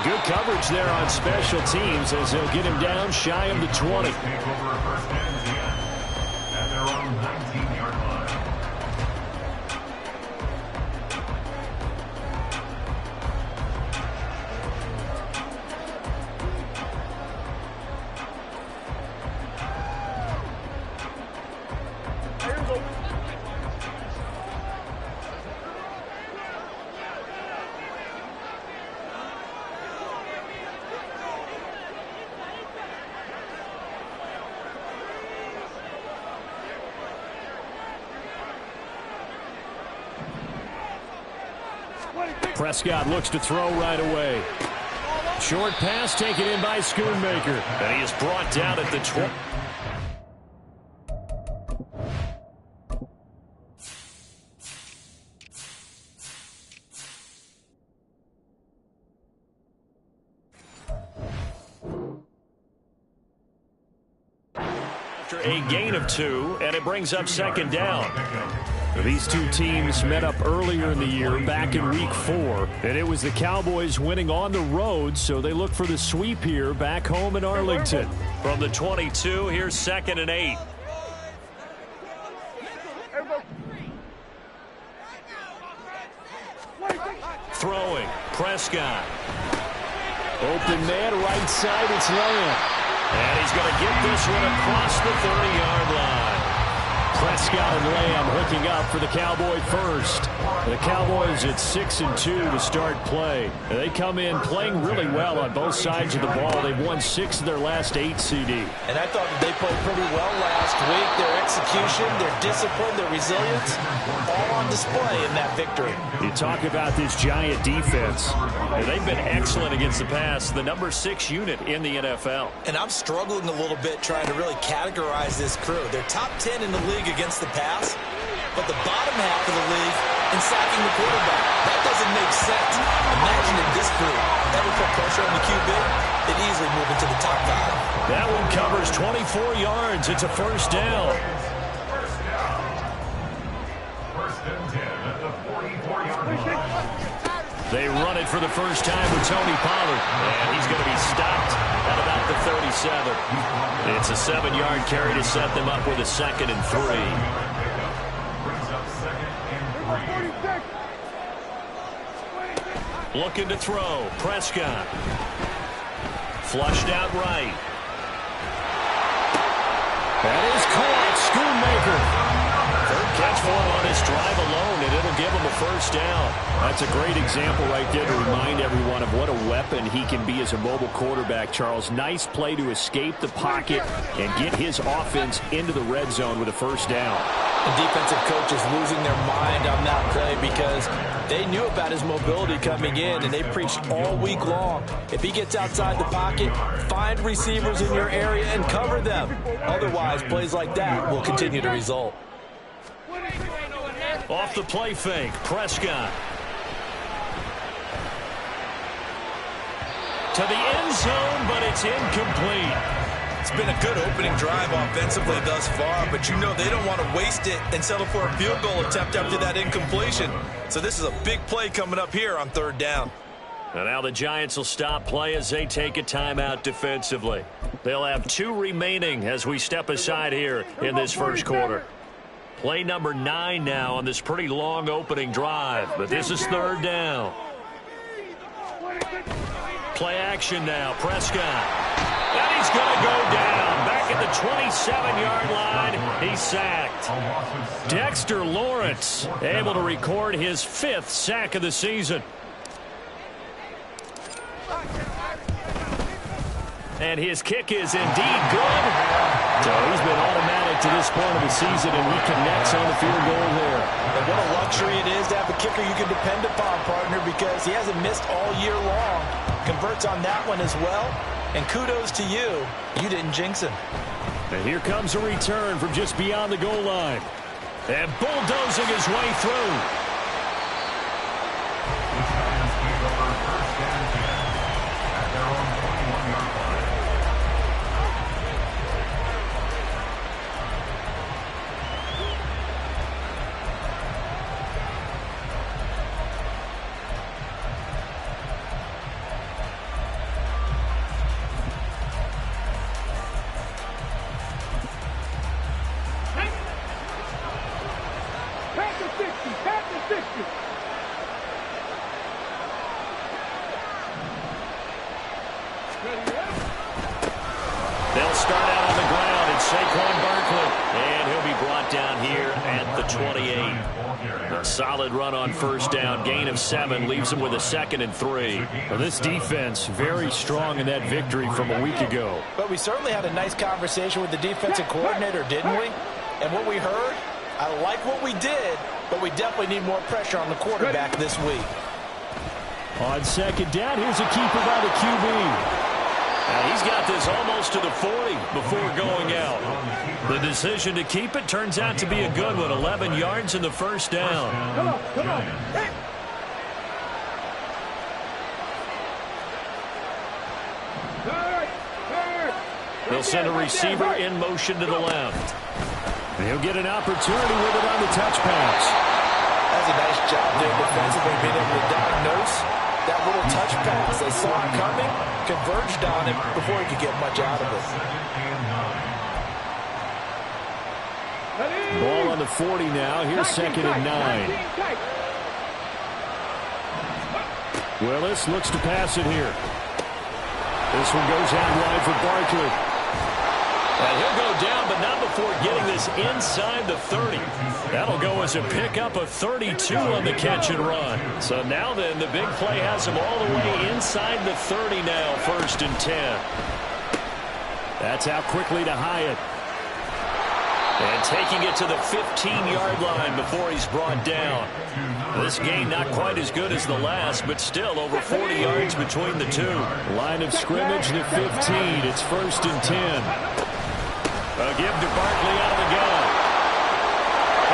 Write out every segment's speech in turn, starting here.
Good coverage there on special teams as they'll get him down shy of the 20. Prescott looks to throw right away. Short pass taken in by Schoonmaker. And he is brought down at the 20. After a gain of 2, and it brings up second down. These two teams met up earlier in the year, back in Week 4, and it was the Cowboys winning on the road, so they look for the sweep here back home in Arlington. From the 22, here's 2nd and 8. Throwing, Prescott. Open man, right side, it's Lamb. And he's going to get this one across the 30-yard line. Prescott and Lamb hooking up for the Cowboy first. The Cowboys at 6-2 to start play. They come in playing really well on both sides of the ball. They've won 6 of their last 8 CD. And I thought that they played pretty well last week. Their execution, their discipline, their resilience, all on display in that victory. You talk about this Giant defense. They've been excellent against the pass, the number 6 unit in the NFL. And I'm struggling a little bit trying to really categorize this crew. They're top 10 in the league against the pass, but the bottom half of the league in sacking the quarterback. That doesn't make sense. Imagine if this crew ever put pressure on the QB, they'd easily move into the top 5. That one covers 24 yards. It's a first down. They run it for the first time with Tony Pollard, and he's going to be stopped at about the 37. It's a 7-yard carry to set them up with a 2nd and 3. Looking to throw, Prescott. Flushed out right. That is caught, Schoonmaker. Third catch for him on his drive alone, and it'll give him a first down. That's a great example right there to remind everyone of what a weapon he can be as a mobile quarterback, Charles. Nice play to escape the pocket and get his offense into the red zone with a first down. The defensive coach is losing their mind on that play because they knew about his mobility coming in, and they preached all week long. If he gets outside the pocket, find receivers in your area and cover them. Otherwise, plays like that will continue to result. Off the play fake, Prescott. To the end zone, but it's incomplete. It's been a good opening drive offensively thus far, but you know they don't want to waste it and settle for a field goal attempt after that incompletion. So this is a big play coming up here on 3rd down. And now the Giants will stop play as they take a timeout defensively. They'll have 2 remaining as we step aside here in this first quarter. Play number 9 now on this pretty long opening drive, but this is 3rd down. Play action now, Prescott. And he's going to go down. Back at the 27-yard line, he's sacked. Dexter Lawrence able to record his 5th sack of the season. And his kick is indeed good. So he's been automatic to this point of the season, and he connects on the field goal there. And what a luxury it is to have a kicker you can depend upon, partner, because he hasn't missed all year long. Converts on that one as well. And kudos to you. You didn't jinx him. And here comes a return from just beyond the goal line. And bulldozing his way through. They'll start out on the ground. It's Saquon Barkley. And he'll be brought down here at the 28. A solid run on first down. Gain of 7 leaves him with a 2nd and 3. Well, this defense very strong in that victory from a week ago. But we certainly had a nice conversation with the defensive coordinator, didn't we? And what we heard, I like what we did, but we definitely need more pressure on the quarterback this week. On second down, here's a keeper by the QB. And he's got this almost to the 40 before going out. The decision to keep it turns out to be a good one. 11 yards in the first down. Come on, come on. Hey. They'll send a receiver in motion to the left. He'll get an opportunity with it on the touch pass. That's a nice job there defensively, being able to diagnose that little touch pass. They saw it coming, converged on him before he could get much out of it. Ball on the 40 now. Here's 2nd and 9. Willis looks to pass it here. This one goes out wide for Barkley. And he'll go down, but not before getting this inside the 30. That'll go as a pickup of 32 on the catch and run. So now then, the big play has him all the way inside the 30 now, 1st and 10. That's out quickly to Hyatt. And taking it to the 15-yard line before he's brought down. This game not quite as good as the last, but still over 40 yards between the two. Line of scrimmage to 15. It's 1st and 10. A give to Barkley out of the gun.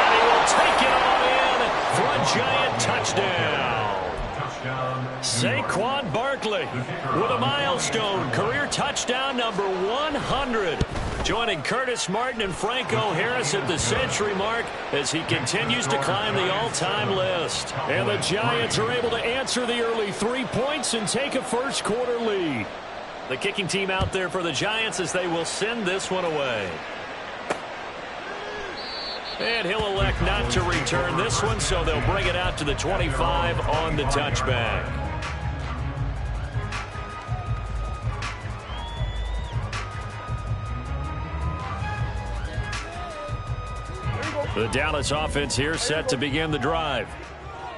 And he will take it all in for a giant touchdown. Saquon Barkley with a milestone career touchdown number 100. Joining Curtis Martin and Franco Harris at the century mark as he continues to climb the all-time list. And the Giants are able to answer the early 3 points and take a first-quarter lead. The kicking team out there for the Giants as they will send this one away. And he'll elect not to return this one, so they'll bring it out to the 25 on the touchback. The Dallas offense here set to begin the drive.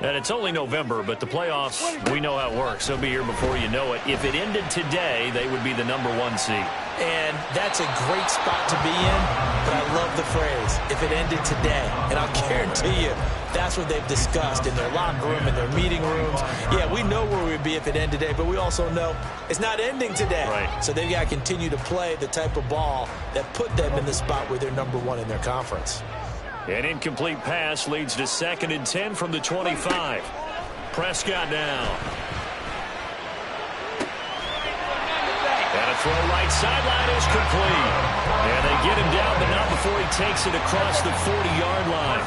And it's only November, but the playoffs, we know how it works. They'll be here before you know it. If it ended today, they would be the number 1 seed. And that's a great spot to be in, but I love the phrase, if it ended today. And I'll guarantee you, that's what they've discussed in their locker room, in their meeting rooms. Yeah, we know where we'd be if it ended today, but we also know it's not ending today. Right. So they've got to continue to play the type of ball that put them in the spot where they're number 1 in their conference. An incomplete pass leads to 2nd and 10 from the 25. Prescott now. And a throw right sideline is complete. And they get him down, but not before he takes it across the 40-yard line.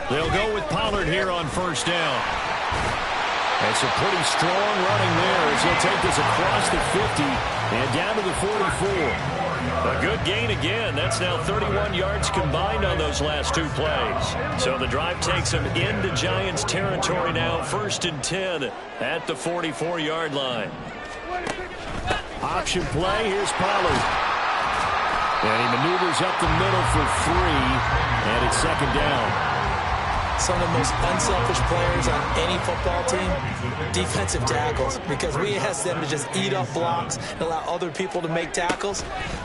They'll go with Pollard here on first down. That's a pretty strong running there as he'll take this across the 50 and down to the 44. A good gain again. That's now 31 yards combined on those last 2 plays. So the drive takes them into Giants territory now. 1st and 10 at the 44-yard line. Option play. Here's Pollard. And he maneuvers up the middle for 3. And it's 2nd down. Some of the most unselfish players on any football team, defensive tackles, because we ask them to just eat up blocks and allow other people to make tackles.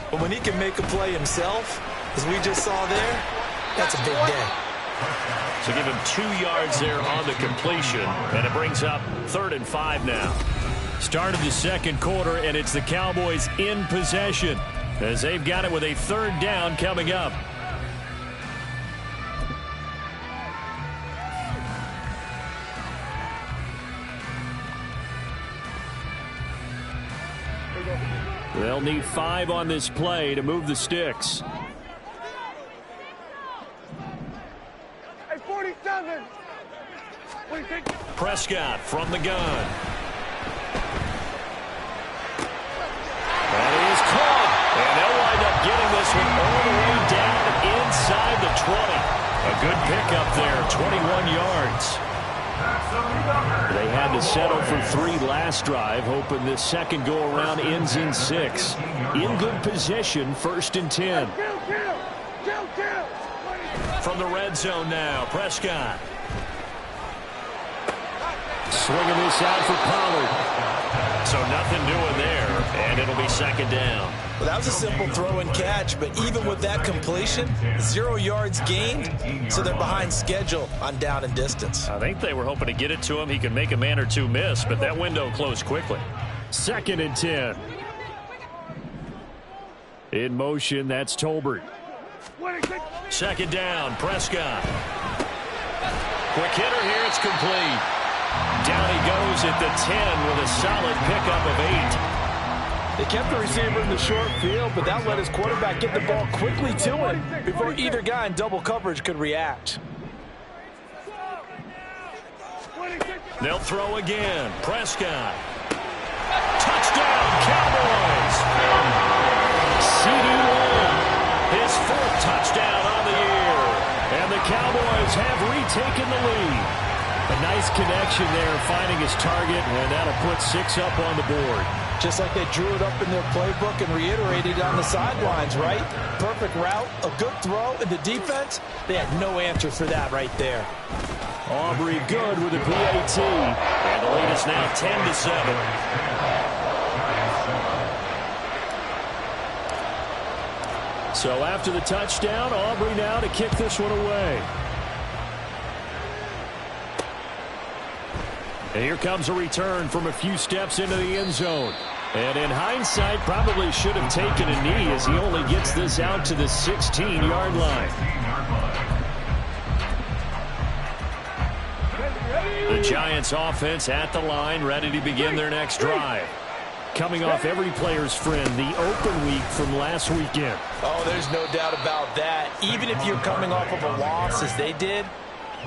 But when he can make a play himself, as we just saw there, that's a big day. So give him 2 yards there on the completion, and it brings up 3rd and 5 now. Start of the second quarter, and it's the Cowboys in possession as they've got it with a 3rd down coming up. They'll need 5 on this play to move the sticks. Hey, 47. Prescott from the gun. That is caught. And they'll wind up getting this one all the way down inside the 20. A good pickup there, 21 yards. to settle for 3 last drive, hoping this second go-around ends in 6. In good position, 1st and 10. From the red zone now, Prescott. Swinging this out for Pollard. So nothing doing there, and it'll be 2nd down. Well, that was a simple throw and catch, but even with that completion, 0 yards gained, so they're behind schedule on down and distance. I think they were hoping to get it to him. He could make a man or two miss, but that window closed quickly. 2nd and 10. In motion, that's Tolbert. 2nd down, Prescott. Quick hitter here, it's complete. Down he goes at the 10 with a solid pickup of 8. They kept the receiver in the short field, but that let his quarterback get the ball quickly to him before either guy in double coverage could react. They'll throw again. Prescott. Touchdown, Cowboys! CD Lamb, his 4th touchdown on the year. And the Cowboys have retaken the lead. A nice connection there, finding his target, and that'll put 6 up on the board. Just like they drew it up in their playbook and reiterated on the sidelines, right? Perfect route, a good throw, and the defense, they had no answer for that right there. Aubrey good with a PAT. And the lead is now 10-7. So after the touchdown, Aubrey now to kick this one away. And here comes a return from a few steps into the end zone. And in hindsight, probably should have taken a knee as he only gets this out to the 16-yard line. The Giants offense at the line, ready to begin their next drive. Coming off every player's friend, the open week from last weekend. Oh, there's no doubt about that. Even if you're coming off of a loss as they did,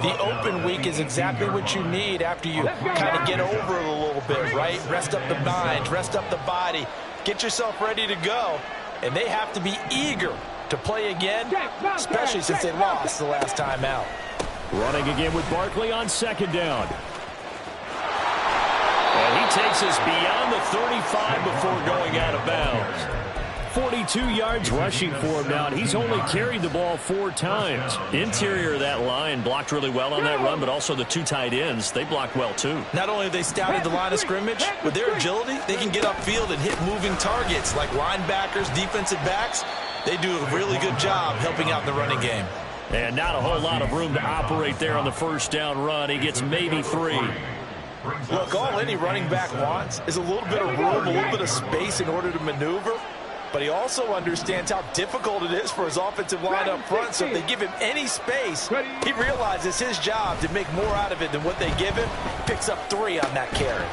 the open week is exactly what you need after you kind of get over it a little bit, right? Rest up the mind, rest up the body, get yourself ready to go. And they have to be eager to play again, especially since they lost the last time out. Running again with Barkley on 2nd down. And he takes us beyond the 35 before going out of bounds. 42 yards rushing for him now, and he's only carried the ball 4 times. Interior of that line blocked really well on that run, but also the 2 tight ends, they blocked well too. Not only have they scouted the line of scrimmage, with their agility, they can get upfield and hit moving targets like linebackers, defensive backs. They do a really good job helping out in the running game. And not a whole lot of room to operate there on the 1st down run. He gets maybe 3. Look, all any running back wants is a little bit of room, a little bit of space in order to maneuver. But he also understands how difficult it is for his offensive line up front. So if they give him any space, he realizes his job to make more out of it than what they give him. Picks up 3 on that carry.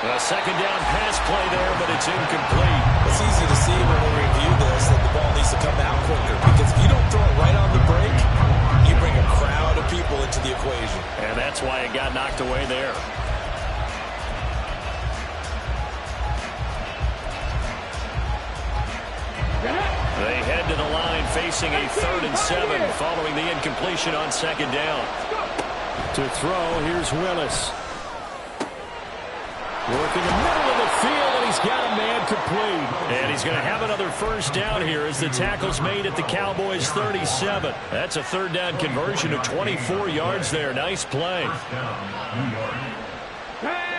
A 2nd down pass play there, but it's incomplete. It's easy to see when we review this that the ball needs to come out quicker, because if you don't throw it right on the break, you bring a crowd of people into the equation. And that's why it got knocked away there. They head to the line facing a 3rd and 7 following the incompletion on 2nd down. To throw, here's Willis. Working the middle of the field, and he's got a man complete. And he's going to have another 1st down here as the tackle's made at the Cowboys' 37. That's a 3rd down conversion of 24 yards there. Nice play.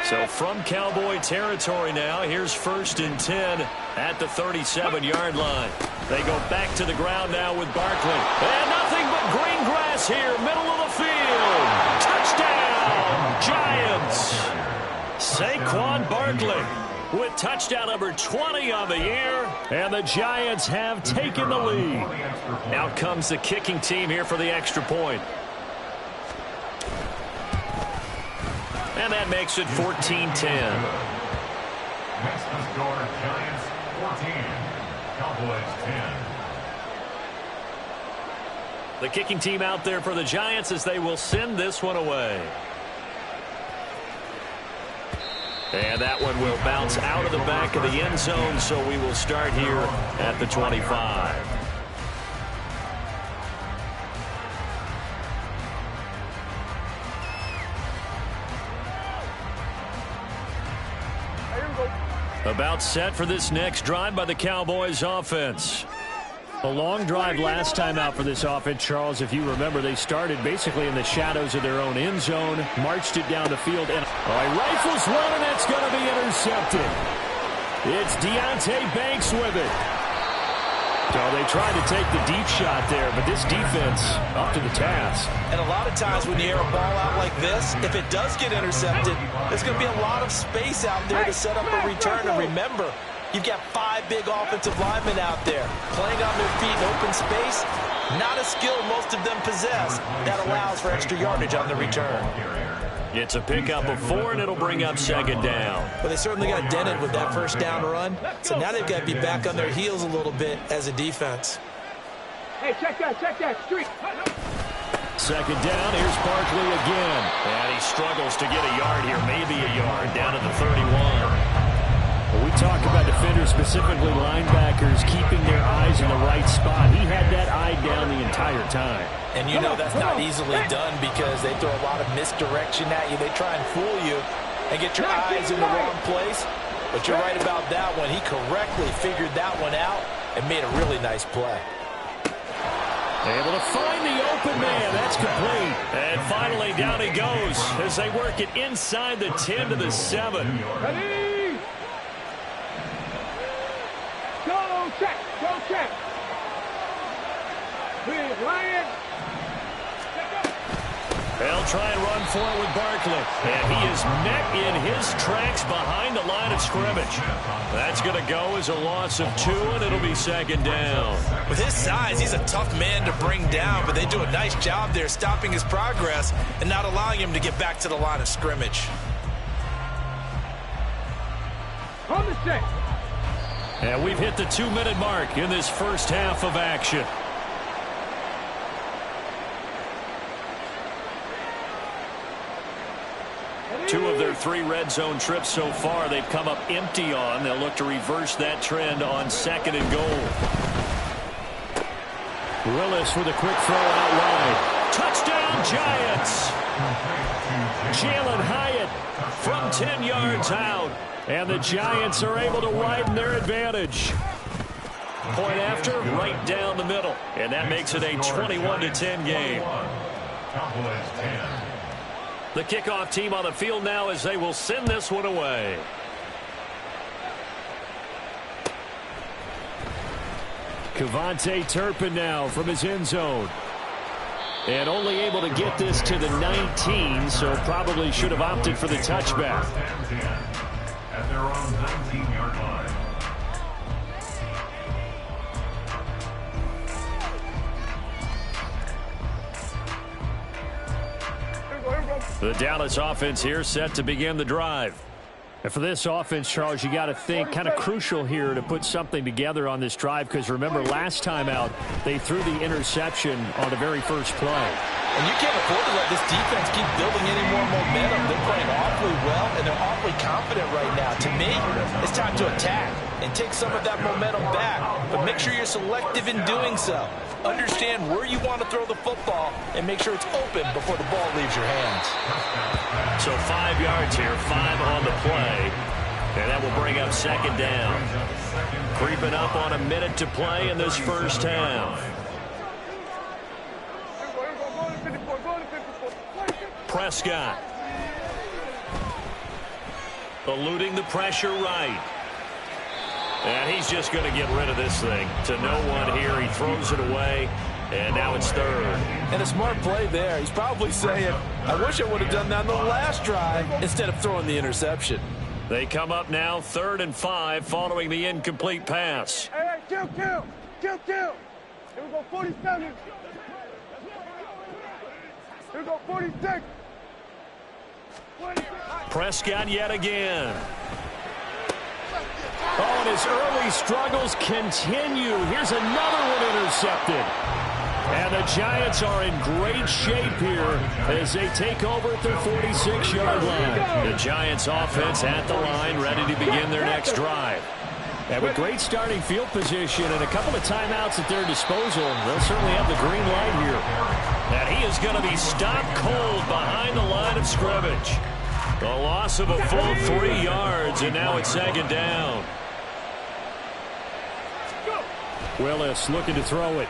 So from Cowboy territory now, here's 1st and 10 at the 37-yard line. They go back to the ground now with Barkley. And nothing but green grass here, middle of the field. Touchdown, Giants. Saquon Barkley with touchdown number 20 on the year. And the Giants have taken the lead. Out comes the kicking team here for the extra point. And that makes it 14-10. Next to score, Giants 14, Cowboys 10. The kicking team out there for the Giants as they will send this one away. And that one will bounce out of the back of the end zone, so we will start here at the 25. About set for this next drive by the Cowboys offense. A long drive last time out for this offense, Charles. If you remember, they started basically in the shadows of their own end zone, marched it down the field, and rifles one, and it's going to be intercepted. It's Deonte Banks with it. So they tried to take the deep shot there, but this defense up to the task. And a lot of times when you air a ball out like this, if it does get intercepted, there's going to be a lot of space out there to set up a return. And remember, you've got 5 big offensive linemen out there playing on their feet in open space. Not a skill most of them possess that allows for extra yardage on the return. It's a pickup of 4, and it'll bring up second down. Well, they certainly got dented with that first down run, so now they've got to be back on their heels a little bit as a defense. Hey, check that, street. Second down, here's Barkley again. And he struggles to get a yard here, maybe a yard, down to the 31. Well, we talk about defenders, specifically linebackers, keeping their eyes in the right spot. He had that eye down the entire time. And you know that's not easily done because they throw a lot of misdirection at you. They try and fool you and get your eyes in the wrong place. But you're right about that one. He correctly figured that one out and made a really nice play. Able to find the open man. That's complete. And finally down he goes as they work it inside the 10 to the 7. Ready? Go check. Please, Ryan. They'll try and run for it with Barkley. And he is met in his tracks behind the line of scrimmage. That's going to go as a loss of 2, and it'll be second down. With his size, he's a tough man to bring down, but they do a nice job there stopping his progress and not allowing him to get back to the line of scrimmage. On the set. And we've hit the 2-minute mark in this first half of action. Two of their 3 red zone trips so far they've come up empty on. They'll look to reverse that trend on 2nd and goal. Willis with a quick throw out wide. Touchdown, Giants! Jalen Hyatt from 10 yards out. And the Giants are able to widen their advantage. Point after, right down the middle. And that makes it a 21-10 game. Cowboys 10. The kickoff team on the field now as they will send this one away. Kevontae Turpin now from his end zone. And only able to get this to the 19, so probably should have opted for the touchback. At their own 19-yard line. The Dallas offense here set to begin the drive. And for this offense, Charles, you got to think kind of crucial here to put something together on this drive because remember last time out they threw the interception on the very first play. And you can't afford to let this defense keep building any more momentum. They're playing awfully well, and they're awfully confident right now. To me, it's time to attack and take some of that momentum back. But make sure you're selective in doing so. Understand where you want to throw the football and make sure it's open before the ball leaves your hands. So 5 yards here, 5 on the play. And that will bring up second down. Creeping up on a minute to play in this first half. Prescott. Eluding the pressure right. And he's just going to get rid of this thing. To no one here. He throws it away. And now it's 3rd. And a smart play there. He's probably saying, I wish I would have done that on the last drive instead of throwing the interception. They come up now 3rd and 5 following the incomplete pass. Hey, kill. Here we go, 47. Here we go, 46. Prescott yet again. Oh, and his early struggles continue. Here's another one intercepted. And the Giants are in great shape here as they take over at their 46-yard line. The Giants offense at the line, ready to begin their next drive. And with great starting field position and a couple of timeouts at their disposal, they'll certainly have the green light here. And he is going to be stopped cold behind the line of scrimmage. A loss of a full 3 yards, and now it's second down. Willis looking to throw it.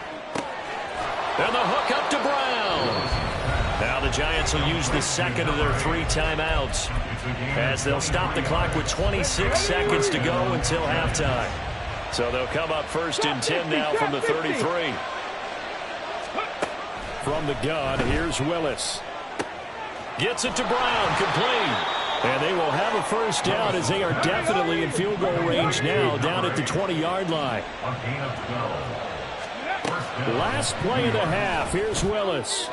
And the hook up to Brown. Now the Giants will use the second of their 3 timeouts as they'll stop the clock with 26 seconds to go until halftime. So they'll come up first and 10 now from the 33. From the gun, here's Willis. Gets it to Brown, complete. And they will have a first down as they are definitely in field goal range now, down at the 20-yard line. Last play of the half. Here's Willis.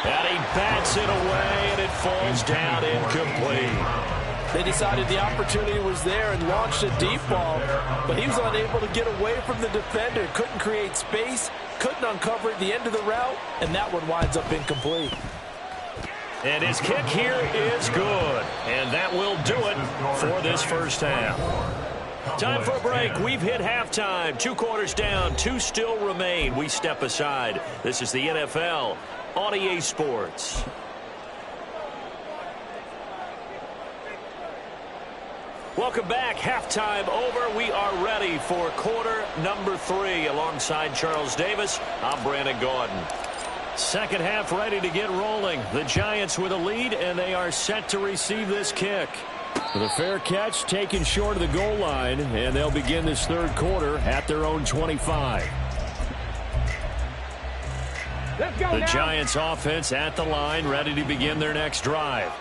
And he bats it away, and it falls down incomplete. They decided the opportunity was there and launched a deep ball, but he was unable to get away from the defender. Couldn't create space, couldn't uncover at the end of the route, and that one winds up incomplete. And his kick here is good. And that will do it for this first half. Time for a break. We've hit halftime. 2 quarters down. 2 still remain. We step aside. This is the NFL on EA Sports. Welcome back. Halftime over. We are ready for quarter number 3. Alongside Charles Davis, I'm Brandon Gordon. Second half ready to get rolling. The Giants with a lead, and they are set to receive this kick. With a fair catch taken short of the goal line, and they'll begin this third quarter at their own 25. Let's go The now. Giants offense at the line, ready to begin their next drive.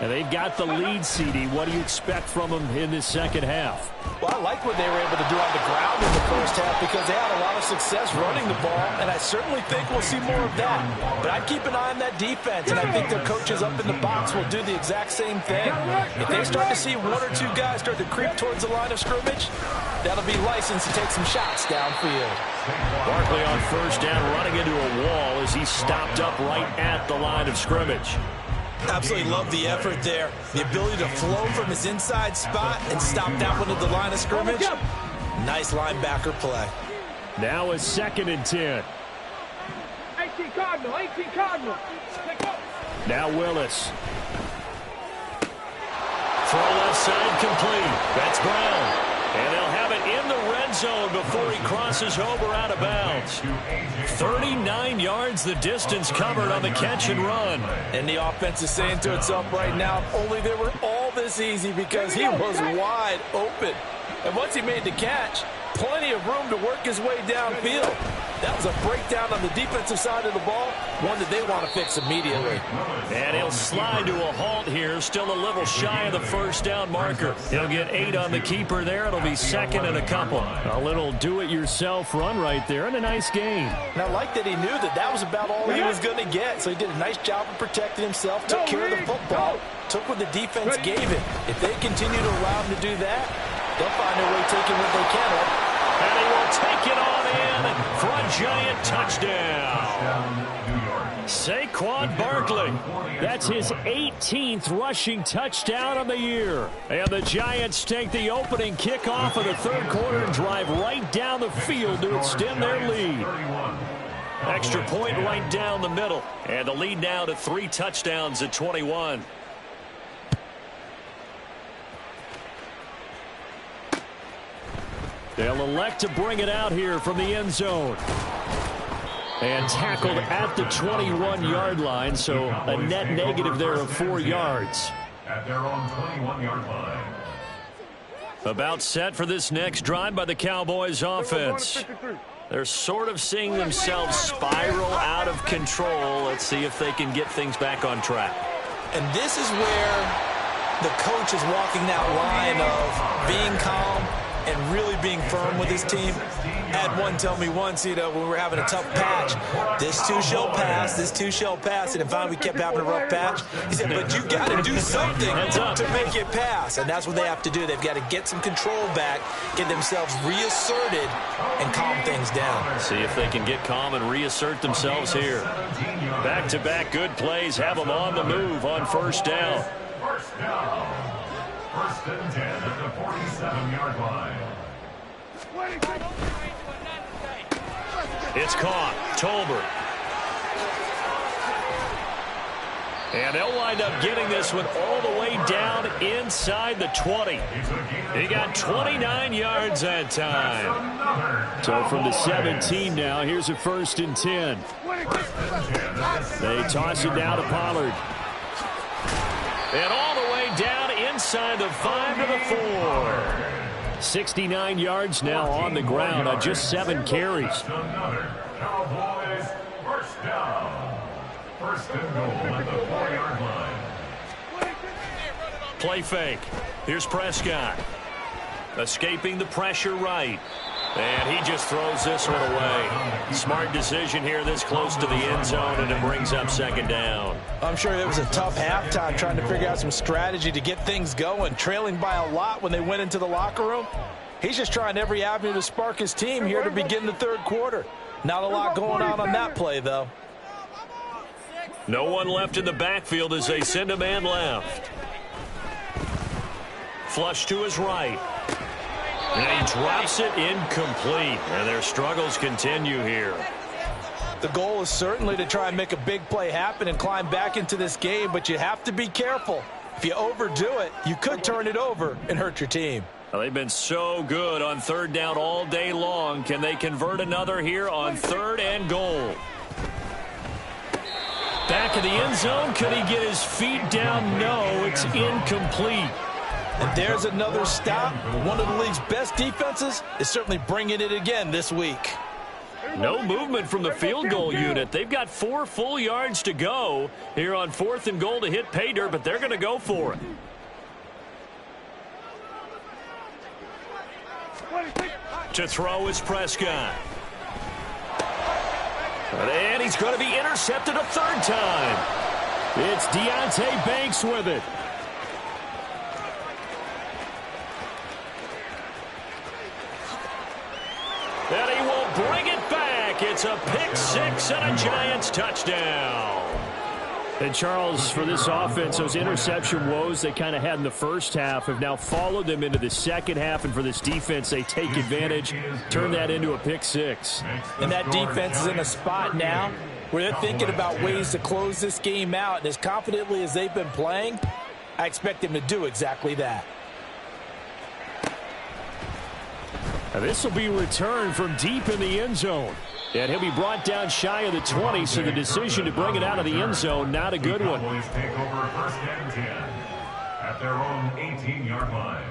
And they've got the lead, CD. What do you expect from them in this second half? Well, I like what they were able to do on the ground in the first half because they had a lot of success running the ball, and I certainly think we'll see more of that. But I'd keep an eye on that defense, and I think their coaches up in the box will do the exact same thing. If they start to see 1 or 2 guys start to creep towards the line of scrimmage, that'll be license to take some shots downfield. Barkley on first down, running into a wall as he stopped up right at the line of scrimmage. Absolutely love the effort there. The ability to flow from his inside spot and stop that one at the line of scrimmage. Nice linebacker play. Now a 2nd and 10. 18 Cardinal, 18 Cardinal. Now Willis. Throw left side complete. That's Brown. And they'll have it in the red zone before he crosses over out of bounds. 39 yards the distance covered on the catch and run. And the offense is saying to itself right now, if only they were all this easy because he was wide open. And once he made the catch, plenty of room to work his way downfield. That was a breakdown on the defensive side of the ball, one that they want to fix immediately. And he'll slide to a halt here, still a little shy of the first down marker. He'll get 8 on the keeper there. It'll be 2nd and a couple. A little do-it-yourself run right there and a nice gain. And I like that he knew that that was about all he was going to get, so he did a nice job of protecting himself, took care of the football, took what the defense gave him. If they continue to allow him to do that, they'll find their way taking what they can. And he will take it on in for a Giant touchdown. Saquon Barkley. That's his 18th rushing touchdown of the year. And the Giants take the opening kickoff of the third quarter and drive right down the field to extend their lead. Extra point right down the middle. And the lead now to 3 touchdowns at 21. They'll elect to bring it out here from the end zone. And tackled at the 21-yard line, so a net negative there of 4 yards. At their own 21-yard line. About set for this next drive by the Cowboys offense. They're sort of seeing themselves spiral out of control. Let's see if they can get things back on track. And this is where the coach is walking that line of being calm and really being firm with his team. Had one tell me once, when we were having a tough patch, this too shall pass, this too shall pass. And finally we kept having a rough patch. He said, but you got to do something to make it pass. And that's what they have to do. They've got to get some control back, get themselves reasserted, and calm things down. See if they can get calm and reassert themselves here. Back-to-back good plays have them on the move on first down. First down. 1st and 10 at the 47-yard line. It's caught. Tolbert. And they'll wind up getting this one all the way down inside the 20. He got 29 yards that time. So from the 17 now, here's a 1st and 10. They toss it down to Pollard. And all the way down inside the 5 to the 4. 69 yards now on the ground on just 7 carries. Cowboys first down. 1st and goal at the 4-yard line. Play fake. Here's Prescott. Escaping the pressure right. And he just throws this one away. Smart decision here this close to the end zone, and it brings up 2nd down. I'm sure it was a tough halftime trying to figure out some strategy to get things going. Trailing by a lot when they went into the locker room. He's just trying every avenue to spark his team here to begin the 3rd quarter. Not a lot going on that play, though. No one left in the backfield as they send a man left. Flush to his right. And he drops it incomplete. And their struggles continue here. The goal is certainly to try and make a big play happen and climb back into this game, but you have to be careful. If you overdo it, you could turn it over and hurt your team. Well, they've been so good on 3rd down all day long. Can they convert another here on 3rd and goal? Back of the end zone. Could he get his feet down? No, it's incomplete. And there's another stop. One of the league's best defenses is certainly bringing it again this week. No movement from the field goal unit. They've got 4 full yards to go here on 4th and goal to hit pay dirt, but they're going to go for it. To throw is Prescott. And he's going to be intercepted a 3rd time. It's Deonte Banks with it. And he will bring it back. It's a pick 6 and a Giants touchdown. And, Charles, for this offense, those interception woes they kind of had in the first half have now followed them into the second half. And for this defense, they take advantage, turn that into a pick 6. And that defense is in a spot now where they're thinking about ways to close this game out. And as confidently as they've been playing, I expect them to do exactly that. Now this will be returned from deep in the end zone. And he'll be brought down shy of the 20, so the decision to bring it out of the end zone, not a good one. Cowboys take over 1st and 10 at their own 18-yard line.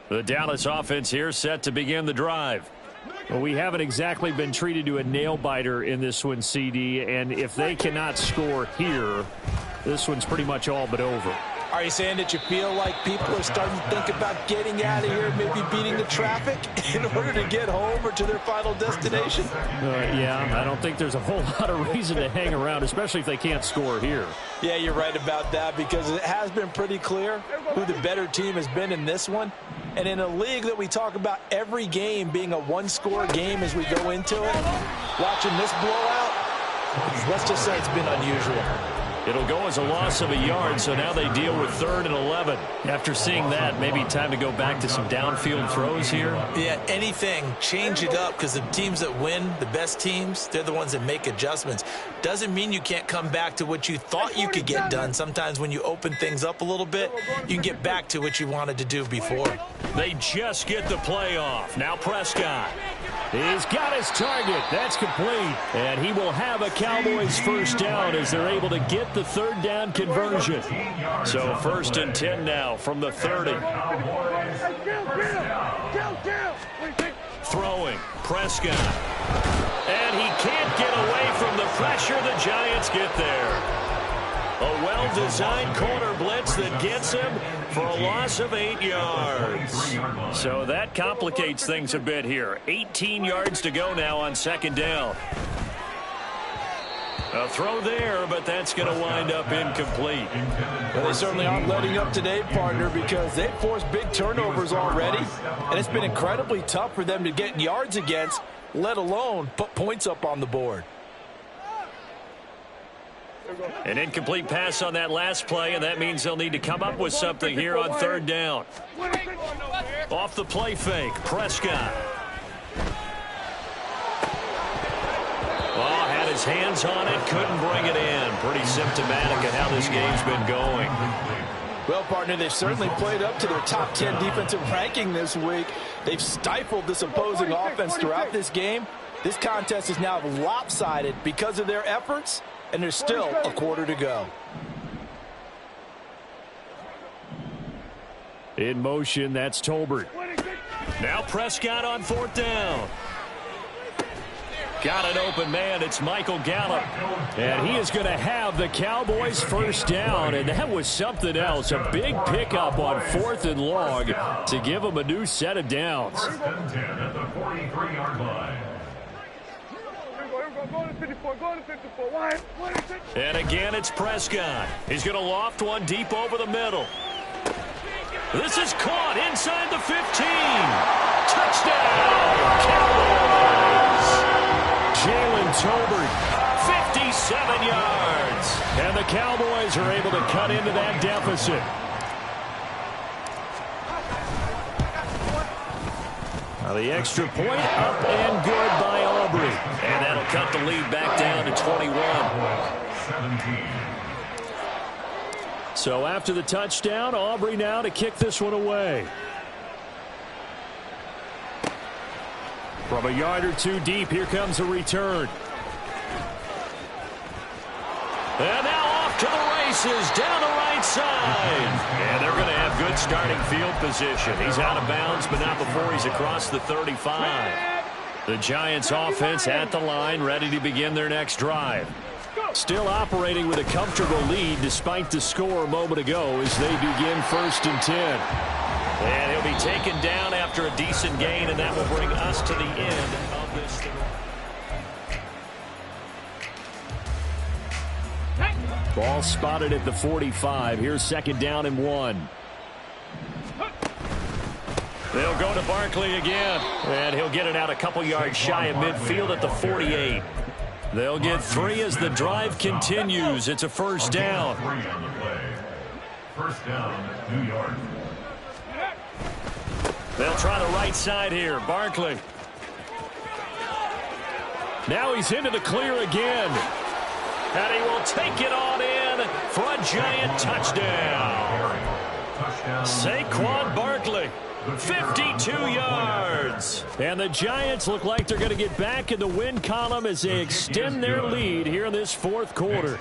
The Dallas offense here set to begin the drive. Well, we haven't exactly been treated to a nail-biter in this one, CD, and if they cannot score here, this one's pretty much all but over. Are you saying that you feel like people are starting to think about getting out of here, maybe beating the traffic in order to get home or to their final destination? Yeah, I don't think there's a whole lot of reason to hang around, especially if they can't score here. Yeah, you're right about that because it has been pretty clear who the better team has been in this one. And in a league that we talk about every game being a one-score game as we go into it, watching this blowout, let's just say it's been unusual. It'll go as a loss of a yard, so now they deal with 3rd and 11. After seeing that, maybe time to go back to some downfield throws here. Yeah, anything. Change it up because the teams that win, the best teams, they're the ones that make adjustments. Doesn't mean you can't come back to what you thought you could get done. Sometimes when you open things up a little bit, you can get back to what you wanted to do before. They just get the play off. Now Prescott. He's got his target. That's complete. And he will have a Cowboys 1st down as they're able to get the 3rd down conversion. So 1st and 10 now from the 30. Throwing. Prescott. And he can't get away from the pressure. The Giants get there. A well-designed corner blitz that gets him for a loss of 8 yards. So that complicates things a bit here. 18 yards to go now on 2nd down. A throw there, but that's going to wind up incomplete. Well, they certainly aren't letting up today, partner, because they've forced big turnovers already, and it's been incredibly tough for them to get yards against, let alone put points up on the board. An incomplete pass on that last play, and that means they'll need to come up with something here on 3rd down. Off the play fake, Prescott. his hands on it, couldn't bring it in. Pretty symptomatic of how this game's been going. Well, partner, they've certainly played up to their top 10 defensive ranking this week. They've stifled this opposing offense throughout this game. This contest is now lopsided because of their efforts, and there's still a quarter to go. In motion, that's Tolbert. Now Prescott on 4th down. Got an open man. It's Michael Gallup. And he is going to have the Cowboys' first down. And that was something else. A big pickup on 4th and long to give them a new set of downs. 1st and 10 at the 43-yard line. And again, it's Prescott. He's going to loft one deep over the middle. This is caught inside the 15. Touchdown, Cowboys! Jalen Tolbert, 57 yards. And the Cowboys are able to cut into that deficit. Now the extra point up and good by Aubrey. And that'll cut the lead back down to 21. 17. So after the touchdown, Aubrey now to kick this one away. From a yard or two deep, here comes a return. And now off to the races, down the right side. And they're going to have good starting field position. He's out of bounds, but not before he's across the 35. The Giants offense at the line, ready to begin their next drive. Still operating with a comfortable lead despite the score a moment ago as they begin 1st and 10. And he'll be taken down after a decent gain, and that will bring us to the end of this. Ball spotted at the 45. Here's 2nd down and 1. They'll go to Barkley again, and he'll get it out a couple yards shy of midfield at the 48. They'll get 3 as the drive continues. It's a 1st down. 3 on the play. 1st down, New York. They'll try the right side here. Barkley. Now he's into the clear again. And he will take it on in for a Giant touchdown. Saquon Barkley. 52 yards. And the Giants look like they're going to get back in the win column as they extend their lead here in this 4th quarter.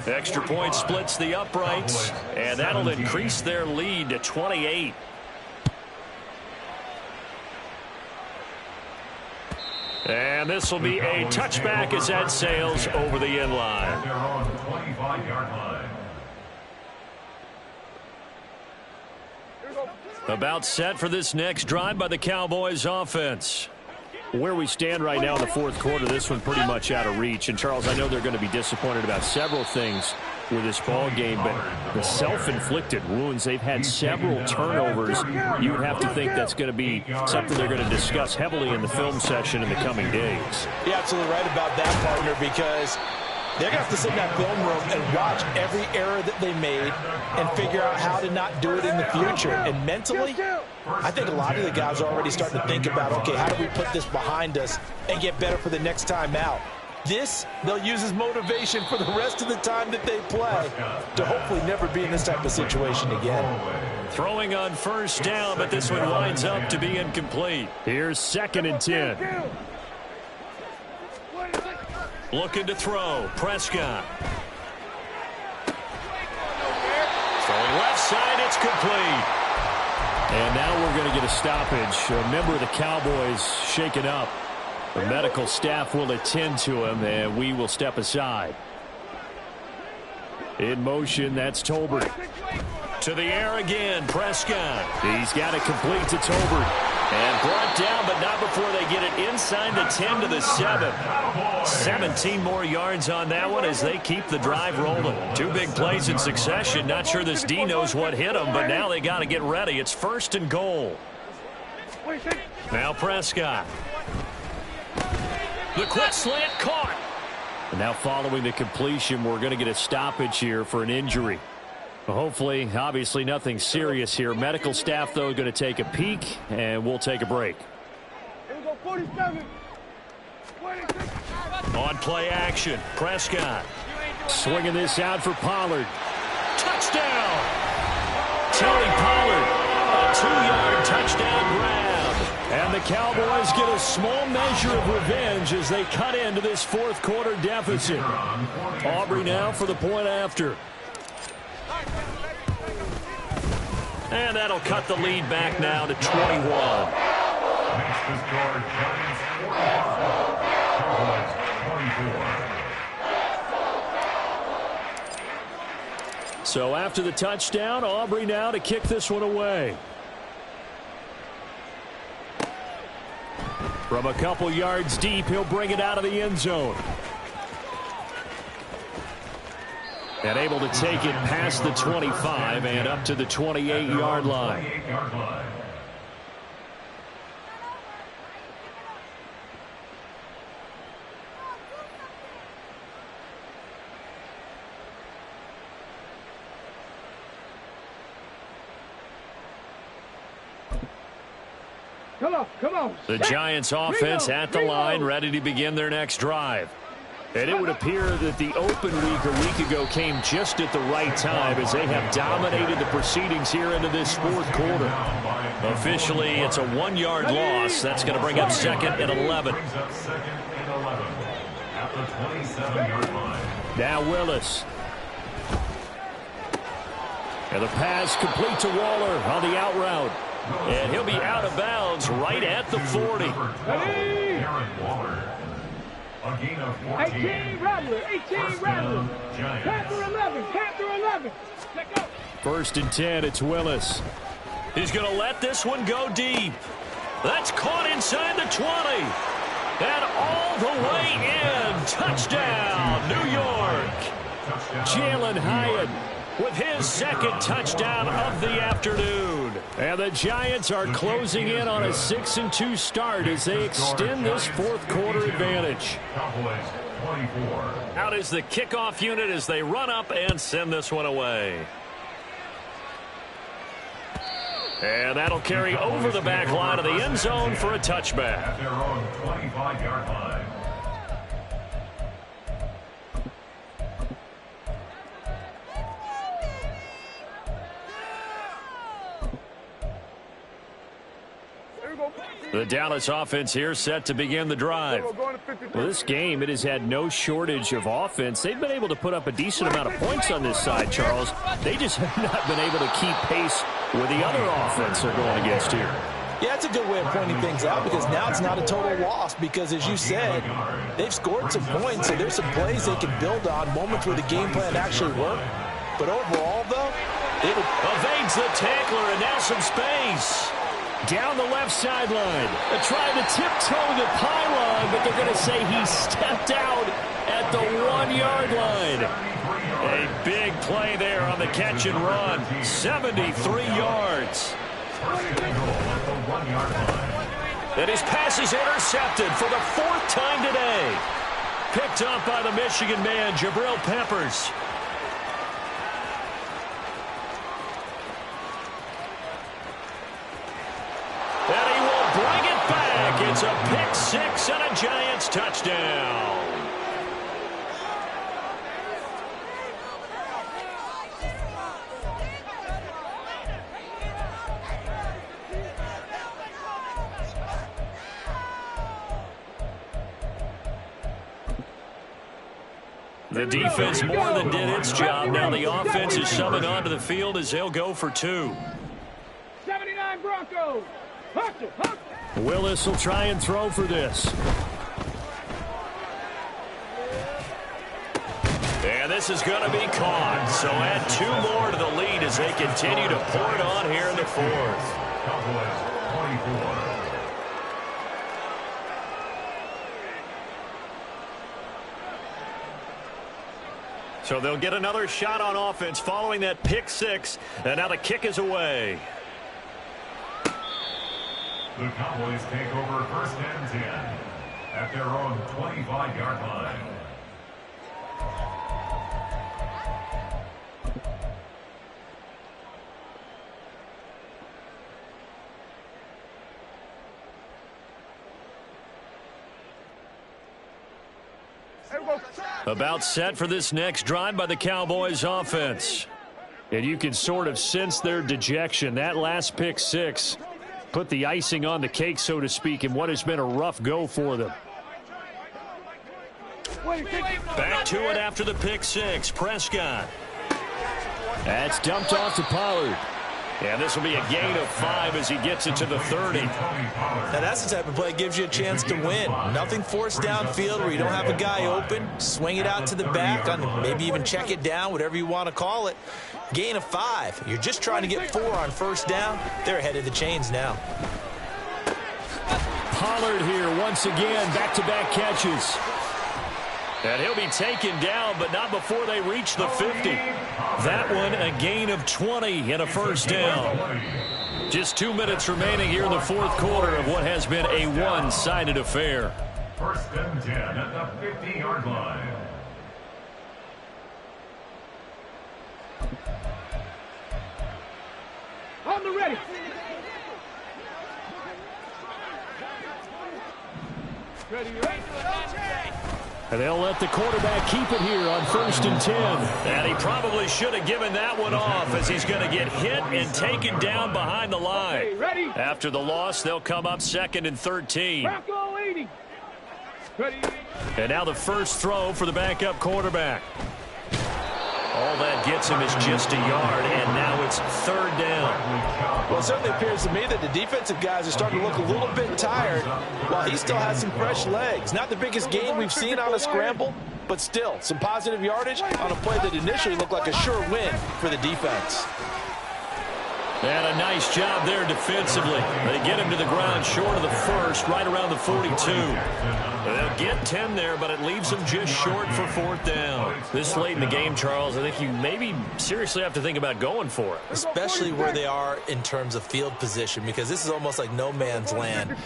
Extra point splits the uprights, and that'll increase their lead to 28. And this will be a touchback as that sails over the end line. They're on the 25-yard line. About set for this next drive by the Cowboys offense. Where we stand right now in the 4th quarter, this one pretty much out of reach. And, Charles, I know they're going to be disappointed about several things with this ball game, but the self-inflicted wounds, they've had several turnovers. You would have to think that's going to be something they're going to discuss heavily in the film session in the coming days. You're absolutely right about that, partner, because they're going to have to sit in that film room and watch every error that they made and figure out how to not do it in the future. And mentally, I think a lot of the guys are already starting to think about, okay, how do we put this behind us and get better for the next time out? This, they'll use as motivation for the rest of the time that they play to hopefully never be in this type of situation again. Throwing on 1st down, but this one winds up to be incomplete. Here's 2nd and 10. Looking to throw. Prescott. Throwing left side, it's complete. And now we're going to get a stoppage. A member of the Cowboys shaken up. The medical staff will attend to him, and we will step aside. In motion, that's Tolbert. To the air again, Prescott. He's got it complete to Tolbert. And brought down, but not before they get it inside the 10 to the 7. 17 more yards on that one as they keep the drive rolling. 2 big plays in succession. Not sure this D knows what hit them, but now they got to get ready. It's 1st and goal. Now Prescott. The quick slant caught. And now following the completion, we're going to get a stoppage here for an injury. Hopefully, obviously nothing serious here. Medical staff, though, going to take a peek, and we'll take a break. On play action, Prescott. Swinging this out for Pollard. Touchdown! Tony Pollard, a 2-yard touchdown grab. And the Cowboys get a small measure of revenge as they cut into this fourth quarter deficit. Aubrey now for the point after. And that'll cut the lead back now to 21. Makes the score Giants 45, Cowboys 24. So after the touchdown, Aubrey now to kick this one away. From a couple yards deep, he'll bring it out of the end zone. And able to take it past the 25 and up to the 28-yard line. Come on. The Giants offense at the line, ready to begin their next drive. And it would appear that the open week a week ago came just at the right time as they have dominated the proceedings here into this fourth quarter. Officially, it's a 1-yard loss. That's going to bring up second and 11. Now Willis. And the pass complete to Waller on the out route. And he'll be out of bounds right at the 40. A gain of 14. 18 Rattler. Panther 11. Check out. First and 10, it's Willis. He's going to let this one go deep. That's caught inside the 20. And all the way in. Touchdown, New York. Jalen Hyatt with his second touchdown of the afternoon. And the Giants are closing in on a 6-2 start as they extend this fourth quarter advantage. Out is the kickoff unit as they run up and send this one away. And that'll carry over the back line of the end zone for a touchback. At their own 25-yard line. The Dallas offense here set to begin the drive. Well, this game, it has had no shortage of offense. They've been able to put up a decent amount of points on this side, Charles. They just have not been able to keep pace with the other offense they're going against here. Yeah, it's a good way of pointing things out because now it's not a total loss because, as you said, they've scored some points, so there's some plays they can build on, moments where the game plan actually worked. But overall, though, it evades the tackler and now some space. Down the left sideline. They're trying to tiptoe the pylon, but they're going to say he stepped out at the 1-yard line. A big play there on the catch and run. 73 yards. And his pass is intercepted for the 4th time today. Picked up by the Michigan man, Jabril Peppers. And he will bring it back. It's a pick six and a Giants touchdown. The defense more than did its job. Now the offense is summoned onto the field as they'll go for 2. 79 Broncos. Hustle. Willis will try and throw for this. And this is going to be caught. So add 2 more to the lead as they continue to pour it on here in the 4th. Cowboys 24. So they'll get another shot on offense following that pick 6. And now the kick is away. The Cowboys take over 1st and 10 at their own 25-yard line. About set for this next drive by the Cowboys offense. And you can sort of sense their dejection. That last pick six put the icing on the cake, so to speak, in what has been a rough go for them. Back to it after the pick six. Prescott. That's dumped off to Pollard. And this will be a gain of 5 as he gets it to the 30. Now that's the type of play that gives you a chance to win. Nothing forced downfield where you don't have a guy open. Swing it out to the back, maybe even check it down, whatever you want to call it. Gain of 5. You're just trying to get 4 on first down. They're ahead of the chains now. Pollard here once again, back-to-back catches. And he'll be taken down, but not before they reach the 50. That one, a gain of 20 and a first down. Just 2 minutes remaining here in the fourth quarter of what has been a one-sided affair. First and 10 at the 50-yard line. On the ready. And they'll let the quarterback keep it here on first and 10. And he probably should have given that one off as he's going to get hit and taken down behind the line. After the loss, they'll come up second and 13. And now the first throw for the backup quarterback. All that gets him is just a yard, and now it's third down. Well, it certainly appears to me that the defensive guys are starting to look a little bit tired while he still has some fresh legs. Not the biggest gain we've seen on a scramble, but still some positive yardage on a play that initially looked like a sure win for the defense. And a nice job there defensively. They get him to the ground short of the first, right around the 42. They'll get 10 there, but it leaves them just short for fourth down. This late in the game, Charles, I think you maybe seriously have to think about going for it. Especially where they are in terms of field position, because this is almost like no man's land.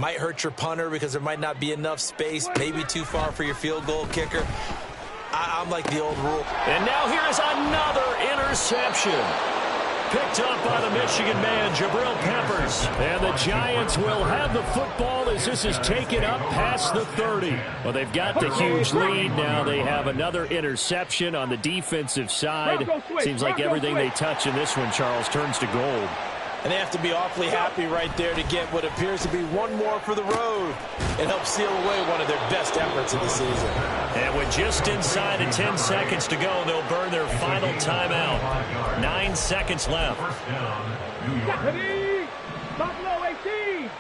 Might hurt your punter because there might not be enough space, maybe too far for your field goal kicker. I'm like the old rule. And now here is another interception. Picked up by the Michigan man, Jabril Peppers. And the Giants will have the football as this is taken up past the 30. Well, they've got the huge lead now. They have another interception on the defensive side. Seems like everything they touch in this one, Charles, turns to gold. And they have to be awfully happy right there to get what appears to be one more for the road and help seal away one of their best efforts of the season. And with just inside of 10 seconds to go, they'll burn their final timeout. 9 seconds left. Ready? Buffalo 18.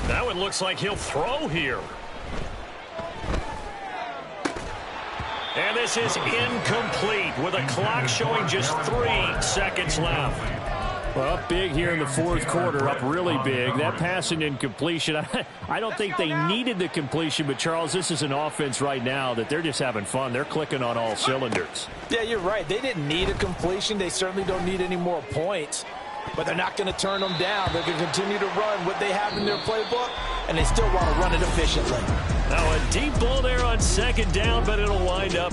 That one looks like he'll throw here. And this is incomplete with a clock showing just 3 seconds left. Well, up big here in the fourth quarter, up really big. That passing incompletion, I don't think they needed the completion, but, Charles, this is an offense right now that they're just having fun. They're clicking on all cylinders. Yeah, you're right. They didn't need a completion. They certainly don't need any more points. But they're not going to turn them down. They're going to continue to run what they have in their playbook, and they still want to run it efficiently. Now a deep ball there on second down, but it'll wind up